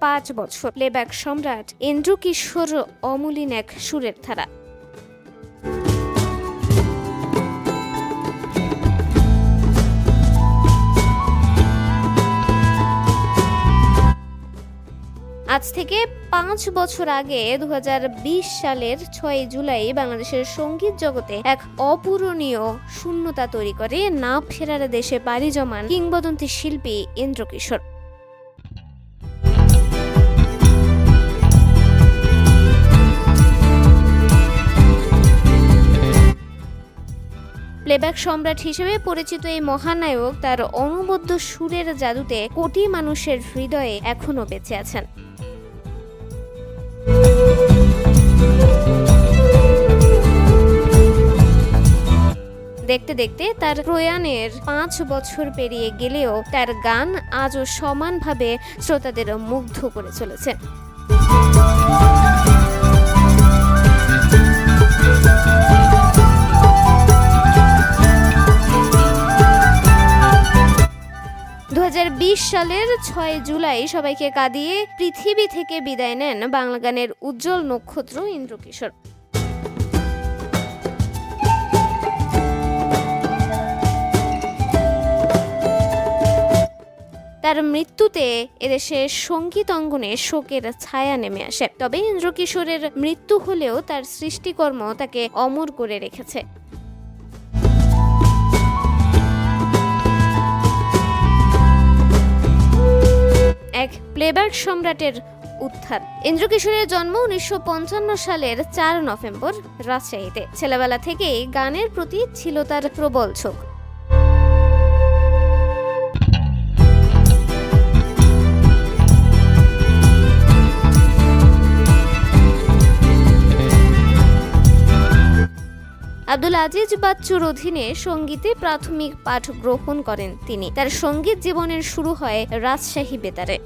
5 বছর প্লেব্যাক সম্রাট ইন্দ্রকিশোর অমলিন এক সুরের ধারা। আজ থেকে 5 বছর আগে 2020 সালের 6 জুলাই বাংলাদেশের সঙ্গীত জগতে এক অপূরণীয় শূন্যতা তৈরি করে না ফেরার দেশে পাড়ি জমান কিংবদন্তি শিল্পী ইন্দ্রকিশোর। প্লেব্যাক সম্রাট হিসেবে পরিচিত এই মহানায়ক তার অনবদ্য সুরের জাদুতে কোটি মানুষের হৃদয়ে এখনো বেঁচে আছেন। দেখতে দেখতে তার প্রয়াণের 5 বছর পেরিয়ে গেলেও তার গান আজও সমানভাবে শ্রোতাদের মুগ্ধ করে চলেছে। সালের 6 জুলাই সবাইকে কাঁদিয়ে পৃথিবী থেকে বিদায় নেন বাংলা গানের উজ্জ্বল নক্ষত্র ইন্দ্রকিশোর। তার মৃত্যুতে এদেশে সঙ্গীত অঙ্গনে শোকের ছায়া নেমে আসে। তবে ইন্দ্রকিশোরের মৃত্যু হলেও তার সৃষ্টিকর্ম তাকে অমর করে রেখেছে। এক প্লেব্যাক সম্রাটের উত্থান। ইন্দ্রকিশোরের জন্ম 1955 সালের 4 নভেম্বর রাজশাহীতে। ছেলেবেলা থেকেই গানের প্রতি ছিল তার প্রবল ঝোঁক। আব্দুল আজিজ বাচ্চুর অধীনে সঙ্গীতে প্রাথমিক পাঠ গ্রহণ করেন তিনি। তার সঙ্গীত জীবনের শুরু হয় রাজশাহী বেতারে।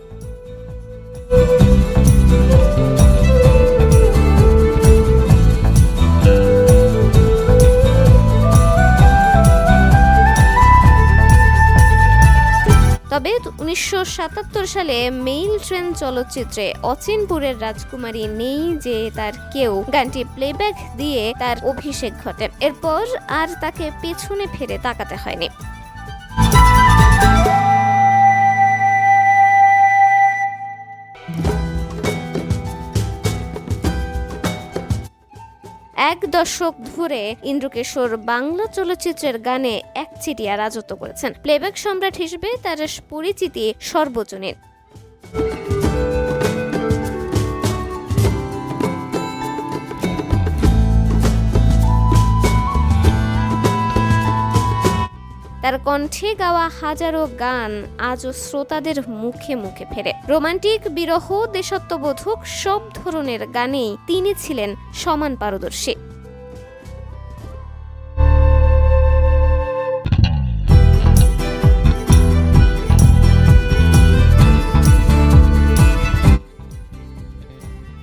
তবে 1977 সালে মেইল ট্রেন চলচ্চিত্রে অচিনপুরের রাজকুমারী নেই যে তার কেউ গানটি প্লেব্যাক দিয়ে তার অভিষেক ঘটে। এরপর আর তাকে পেছনে ফিরে তাকাতে হয়নি। এক দশক ধরে ইন্দ্রকিশোর বাংলা চলচ্চিত্রের গানে একচেটিয়া রাজত্ব করেছেন। প্লেব্যাক সম্রাট হিসেবে তার পরিচিতি সর্বজনীন। তার কণ্ঠে গাওয়া হাজারো গান আজও শ্রোতাদের মুখে মুখে ফেরে। রোমান্টিক, বিরহ, দেশাত্মবোধক সব ধরনের গানেই তিনি ছিলেন সমান পারদর্শী।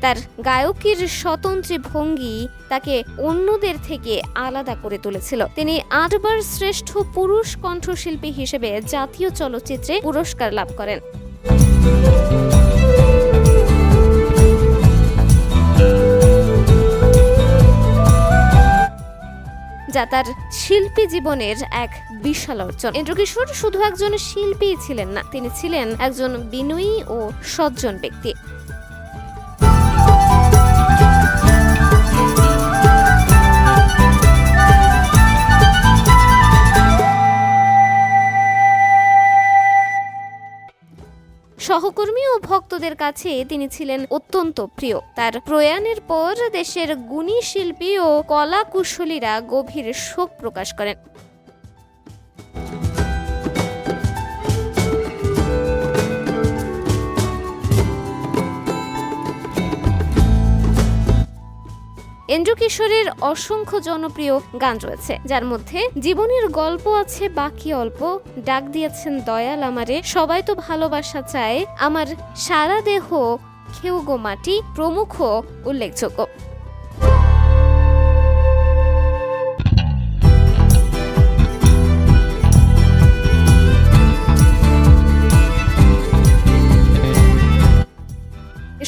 তার গায়কের স্বতন্ত্র ভঙ্গি তাকে অন্যদের থেকে আলাদা করে তুলেছিল। তিনি 8 বার শ্রেষ্ঠ পুরুষ কণ্ঠশিল্পী হিসেবে জাতীয় চলচ্চিত্রে পুরস্কার লাভ করেন। যা তার শিল্পী জীবনের এক বিশাল অর্জন। ইন্দ্রকিশোর শুধু একজন শিল্পীই ছিলেন না, তিনি ছিলেন একজন বিনয়ী ও সজ্জন ব্যক্তি। সহকর্মী ও ভক্তদের কাছে তিনি ছিলেন অত্যন্ত প্রিয়। তার প্রয়াণের পর দেশের গুণী শিল্পী ও কলা কুশলীরা গভীর শোক প্রকাশ করেন। ইন্দ্রকিশোরের অসংখ্য জনপ্রিয় গান রয়েছে, যার মধ্যে জীবনের গল্প আছে বাকি অল্প, ডাক দিয়েছেন দয়াল আমারে, সবাই তো ভালোবাসা চায়, আমার সারা দেহ, খেউ গো মাটি প্রমুখ উল্লেখযোগ্য।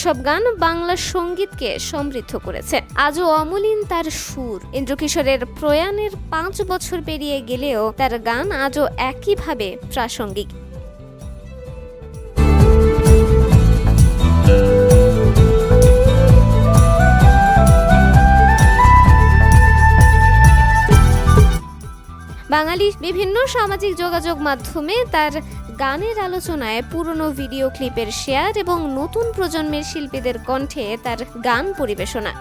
এসব গান বাংলা সঙ্গীতকে সমৃদ্ধ করেছে। আজও অমলিন তার সুর। ইন্দ্রকিশোরের প্রয়াণের 5 বছর পেরিয়ে গেলেও তার গান আজও একইভাবে প্রাসঙ্গিক। বাঙালি বিভিন্ন সামাজিক যোগাযোগ মাধ্যমে তার গানের আলোচনায় পুরনো ভিডিও ক্লিপের শেয়ার এবং নতুন প্রজন্মের শিল্পীদের কণ্ঠে তার গান পরিবেশনা।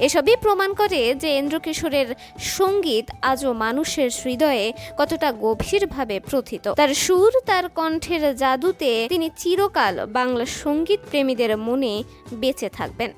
এসবই প্রমাণ করে যে ইন্দ্রকিশোরের সঙ্গীত আজও মানুষের হৃদয়ে কতটা গভীরভাবে প্রথিত। তার সুর, তার কণ্ঠের জাদুতে তিনি চিরকাল বাংলা সঙ্গীত প্রেমীদের মনে বেঁচে থাকবেন।